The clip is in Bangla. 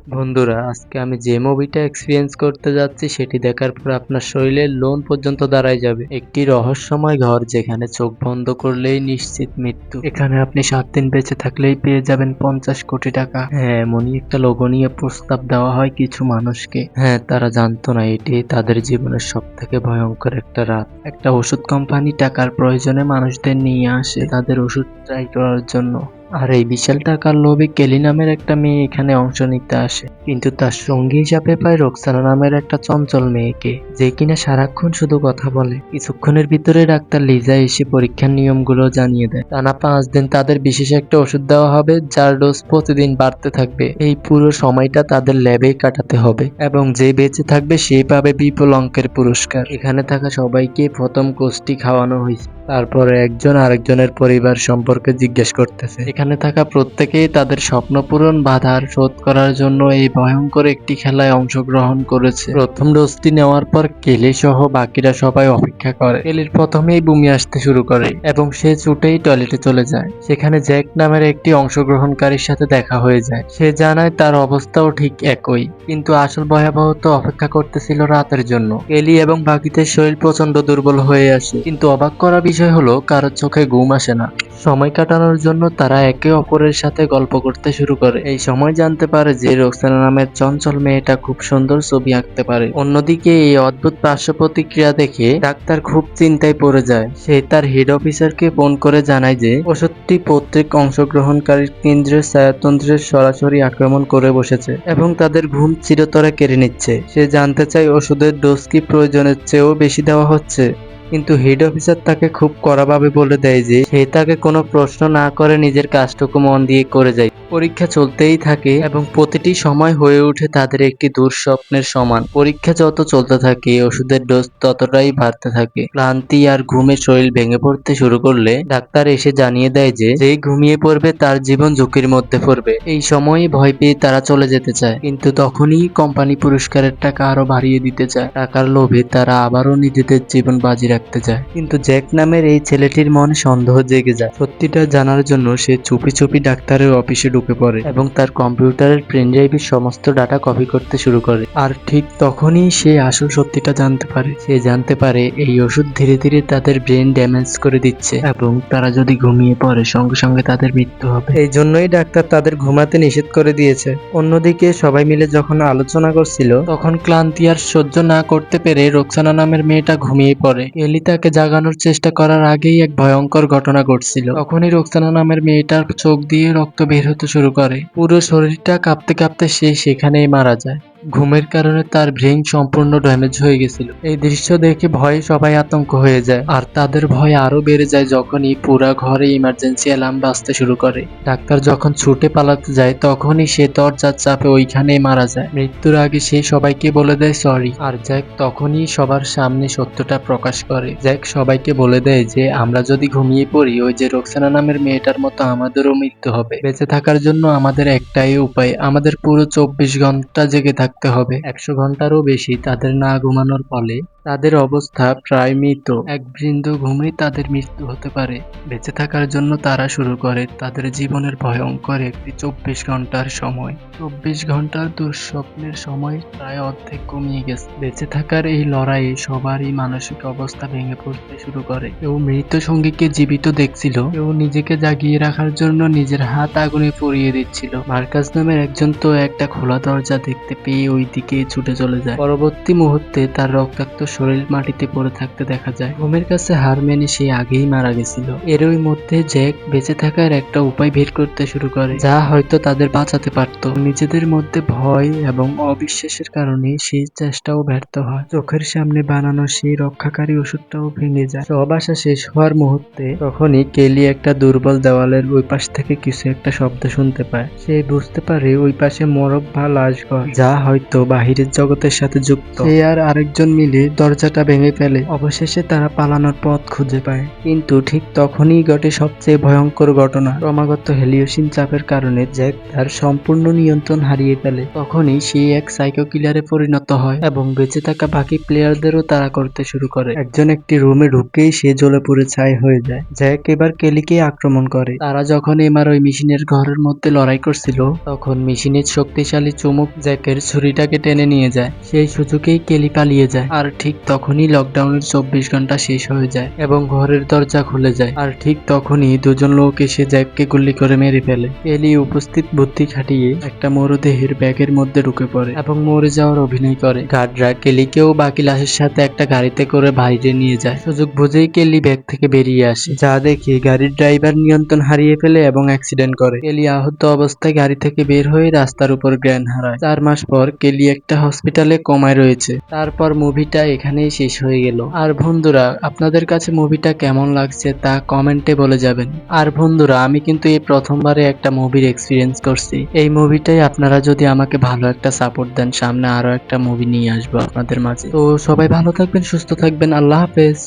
বন্ধুরা, আজকে আমি যে মুভিটা এক্সপিরিয়েন্স করতে যাচ্ছি সেটি দেখার পর আপনার শরীরের লোম পর্যন্ত দাঁড়ায় যাবে। একটি রহস্যময় ঘর যেখানে চোখ বন্ধ করলেই নিশ্চিত মৃত্যু। এখানে আপনি 7 দিন বেঁচে থাকলেই পেয়ে যাবেন 50 কোটি টাকা। হ্যাঁ, এমনই একটা লোভনীয় প্রস্তাব দেওয়া হয় কিছু মানুষকে। হ্যাঁ, তারা জানতো না এটি তাদের জীবনের সব থেকে ভয়ঙ্কর একটা রাত। একটা ওষুধ কোম্পানি টাকার প্রয়োজনে মানুষদের নিয়ে আসে তাদের ওষুধ ট্রাই করার জন্য। আর এই বিশাল টাকার লোভে কেলি নামের একটা মেয়ে এখানে অংশ নিতে আসে, কিন্তু তার সঙ্গী হিসাবে পায় রোকসানা নামের একটা চঞ্চল মেয়েকে, যে কিনা সারাক্ষণ শুধু কথা বলে। কিছুক্ষণের ভিতরে ডাক্তার লিজা এসে পরীক্ষার নিয়মগুলো জানিয়ে দেয়। টানা 5 দিন তাদের বিশেষ একটা ওষুধ দেওয়া হবে, যার ডোজ প্রতিদিন বাড়তে থাকবে। এই পুরো সময়টা তাদের ল্যাবেই কাটাতে হবে এবং যে বেঁচে থাকবে সে পাবে বিপুল অঙ্কের পুরস্কার। এখানে থাকা সবাইকে প্রথম কোর্সটি খাওয়ানো হয়েছে। তারপরে একজন আরেকজনের পরিবার সম্পর্কে জিজ্ঞেস করতেছে। এখানে থাকা প্রত্যেকেই তাদের স্বপ্ন পূরণ বাধার শোধ করার জন্য এই ভয়ঙ্কর একটি খেলায় অংশগ্রহণ করেছে। প্রথম ডোজটি নেওয়ার পর কেলি সহ বাকিরা সবাই অপেক্ষা করে। কেলির প্রথমেই বমি আসতে শুরু করে এবং সে ছুটেই টয়লেটে চলে যায়। সেখানে জ্যাক নামের একটি অংশগ্রহণকারীর সাথে দেখা হয়ে যায়। সে জানায় তার অবস্থাও ঠিক একই, কিন্তু আসল ভয়াবহতা অপেক্ষা করতেছিল রাতের জন্য। কেলি এবং বাকিদের শরীর প্রচন্ড দুর্বল হয়ে আসে, কিন্তু অবাক করা বিষয় হলো কারোর চোখে ঘুম আসে না। সময় কাটানোর জন্য তারা একে অপরের সাথে গল্প করতে শুরু করে। এই সময় জানতে পারে যে রোকসানা নামের চঞ্চল মেয়েটা খুব সুন্দর ছবি আঁকতে পারে। অন্যদিকে এই অদ্ভুত পার্শ্ব প্রতিক্রিয়া দেখে ডাক্তার খুব চিন্তায় পড়ে যায়। সে তার হেড অফিসারকে ফোন করে জানায় যে ওষুধটি প্রত্যেক অংশগ্রহণকারীর কেন্দ্রের ছায়াতন্ত্রের সরাসরি আক্রমণ করে বসেছে এবং তাদের ঘুম চিরতরে কেড়ে নিচ্ছে। সে জানতে চায় ওষুধের ডোজ কি প্রয়োজনের চেয়েও বেশি দেওয়া হচ্ছে, কিন্তু হেড অফিসার তাকে খুব কড়াভাবে বলে দেয় যে সে তাকে কোনো প্রশ্ন না করে নিজের কাজটুকু মন দিয়ে করে যায়। পরীক্ষা চলতেই থাকে এবং প্রতিটি সময় হয়ে ওঠে তাদের একটি দুঃস্বপ্নের সমান। পরীক্ষা যত চলতে থাকে ওষুধের ডোজ ততটাই বাড়তে থাকে। ক্লান্তি আর ঘুমে শরীর ভেঙে পড়তে শুরু করলে ডাক্তার এসে জানিয়ে দেয় যে যেই ঘুমিয়ে পড়বে তার জীবন ঝুঁকির মধ্যে পড়বে। এই সময়ে ভয় পেয়ে তারা চলে যেতে চায়, কিন্তু তখনই কোম্পানি পুরস্কারের টাকা আরো বাড়িয়ে দিতে চায়। টাকার লোভে তারা আবারও নিজেদের জীবন বাজি রাখতে যায়, কিন্তু জ্যাক নামের এই ছেলেটির মনে সন্দেহ জেগে যায়। সত্যিটা জানার জন্য সে চুপি চুপি ডাক্তারের অফিসে ঢুকে পড়ে এবং তার কম্পিউটারের পেন ড্রাইভের সমস্ত ডাটা কপি করতে শুরু করে। আর ঠিক তখনই সে আসল সত্যিটা জানতে পারে। সে জানতে পারে এই ওষুধ ধীরে ধীরে তাদের ব্রেন ড্যামেজ করে দিচ্ছে এবং তারা যদি ঘুমিয়ে পড়ে সঙ্গে সঙ্গে তাদের মৃত্যু হবে। এই জন্যই ডাক্তার তাদের ঘুমাতে নিষেধ করে দিয়েছে। অন্যদিকে সবাই মিলে যখন আলোচনা করছিল তখন ক্লান্তি আর সহ্য না করতে পেরে রোকসানা নামের মেয়েটা ঘুমিয়ে পড়ে। এলি তাকে জাগানোর চেষ্টা করার আগেই এক ভয়ঙ্কর ঘটনা ঘটছিল। তখনই রোকসানা নামের মেয়েটার চোখ দিয়ে রক্ত বের হতে শুরু করে। পুরো শরীরটা কাঁপতে কাঁপতে সে সেখানেই মারা যায়। ঘুমের কারণে তার ব্রেন সম্পূর্ণ ড্যামেজ হয়ে গেছিল। এই দৃশ্য দেখে ভয়ে সবাই আতঙ্ক হয়ে যায়, আর তাদের ভয় আরো বেড়ে যায় যখনই পুরা ঘরে ইমার্জেন্সি অ্যালার্ম বাজতে শুরু করে। ডাক্তার যখন ছুটে পালাতে যায় তখনই সে দরজার চাপে ওইখানেই মারা যায়। মৃত্যুর আগে সে সবাইকে বলে দেয় সরি, আর জ্যাক তখনই সবার সামনে সত্যটা প্রকাশ করে। জ্যাক সবাইকে বলে দেয় যে আমরা যদি ঘুমিয়ে পড়ি ওই যে রোকসানা নামের মেয়েটার মতো আমাদেরও মৃত্যু হবে। বেঁচে থাকার জন্য আমাদের একটাই উপায়, আমাদের পুরো 24 ঘন্টা জেগে থাকতে হবে। 100 ঘন্টারও বেশি তাদের না ঘুমানোর ফলে তাদের অবস্থা প্রায় মৃত। এক বৃন্দ ঘুমে তাদের মৃত্যু হতে পারে। বেঁচে থাকার জন্য তারা শুরু করে তাদের জীবনের ভয়ঙ্কর একটি 24 ঘন্টার সময়। 24 ঘন্টার দুঃস্বপ্নের সময় প্রায় অর্ধেক কমিয়ে গেছে। বেঁচে থাকার এই লড়াইয়ে সবারই মানসিক অবস্থা ভেঙে পড়তে শুরু করে। কেউ মৃত সঙ্গীকে জীবিত দেখছিল, কেউ নিজেকে জাগিয়ে রাখার জন্য নিজের হাত আগুনে পুড়িয়ে দিচ্ছিল। মার্কাস নামের একজন তো একটা খোলা দরজা দেখতে পেয়ে ওই দিকে ছুটে চলে যায়। পরবর্তী মুহূর্তে তার রক্তাক্ত শরীর মাটিতে পড়ে থাকতে দেখা যায়। ঘুমের কাছে হার মেনে সে আগেই মারা গেছিল। এরই মধ্যে জ্যাক বেঁচে থাকার একটা উপায় বের করতে শুরু করে, যা হয়তো তাদের বাঁচাতে পারত। নিজেদের মধ্যে ভয় এবং অবিশ্বাসের কারণে সেই চেষ্টাও ব্যর্থ হয়। চোখের সামনে বানানো সেই রক্ষাকারী ওষুধটাও ভেঙে যায়। সব আশা শেষ হওয়ার মুহূর্তে তখনই কেলি একটা দুর্বল দেওয়ালের ওই পাশ থেকে কিছু একটা শব্দ শুনতে পায়। সে বুঝতে পারে ওই পাশে মোরগ বা লাশঘর, যা হয়তো বাহিরের জগতের সাথে যুক্ত। সে আর আরেকজন মিলে দরজাটা ভেঙে ফেলে। অবশেষে তারা পালানোর পথ খুঁজে পায়, কিন্তু ঠিক তখনই ঘটে সবচেয়ে ভয়ঙ্কর ঘটনা। ক্রমাগত হেলিওসিন চাপের কারণে জ্যাক তার সম্পূর্ণ নিয়ন্ত্রণ হারিয়ে ফেলে। তখনই সে এক সাইকো কিলারে পরিণত হয় এবং বেঁচে থাকা বাকি প্লেয়ারদেরও তাড়া করতে শুরু করে। একজন একটি রুমে ঢুকতেই সে জ্বলে পুড়ে ছাই হয়ে যায়। জ্যাক এবার কেলিকে আক্রমণ করে। তারা যখন এমআর ওই মেশিনের ঘরের মধ্যে লড়াই করছিল, তখন মেশিনের শক্তিশালী চুমুক জ্যাকের ছুরিটাকে টেনে নিয়ে যায়। সেই সুযোগেই কেলি পালিয়ে যায়। আর ঠিক তখনই লকডাউনের 24 ঘন্টা শেষ হয়ে যায় এবং ঘরের দরজা খুলে যায়। আর ঠিক তখনই দুজন লোক এসে জ্যাককে গুলি করে মেরে ফেলে। কেলি উপস্থিত বুদ্ধি খাটিয়ে একটা মরদেহের ব্যাগের মধ্যে ঢুকে পড়ে এবং মরে যাওয়ার অভিনয় করে। গার্ডরা কেলিকেও বাকি লাশের সাথে একটা গাড়িতে করে বাইরে নিয়ে যায়। সুযোগ বুঝেই কেলি ব্যাগ থেকে বেরিয়ে আসে, যা দেখে গাড়ির ড্রাইভার নিয়ন্ত্রণ হারিয়ে ফেলে এবং অ্যাক্সিডেন্ট করে। কেলি আহত অবস্থায় গাড়ি থেকে বের হয়ে রাস্তার উপর জ্ঞান হারায়। 4 মাস পর কেলি একটা হসপিটালে কোমায় রয়েছে। তারপর মুভিটা এখানেই শেষ হয়ে গেল। আর বন্ধুরা, আপনাদের কাছে মুভিটা কেমন লাগছে তা কমেন্টে বলে যাবেন। আর বন্ধুরা, আমি কিন্তু এই প্রথমবারে একটা মুভির এক্সপিরিয়েন্স করছি। এই মুভিটাই আপনারা যদি আমাকে ভালো একটা সাপোর্ট দেন, সামনে আরো একটা মুভি নিয়ে আসবো আপনাদের মাঝে। তো সবাই ভালো থাকবেন, সুস্থ থাকবেন, আল্লাহ হাফেজ।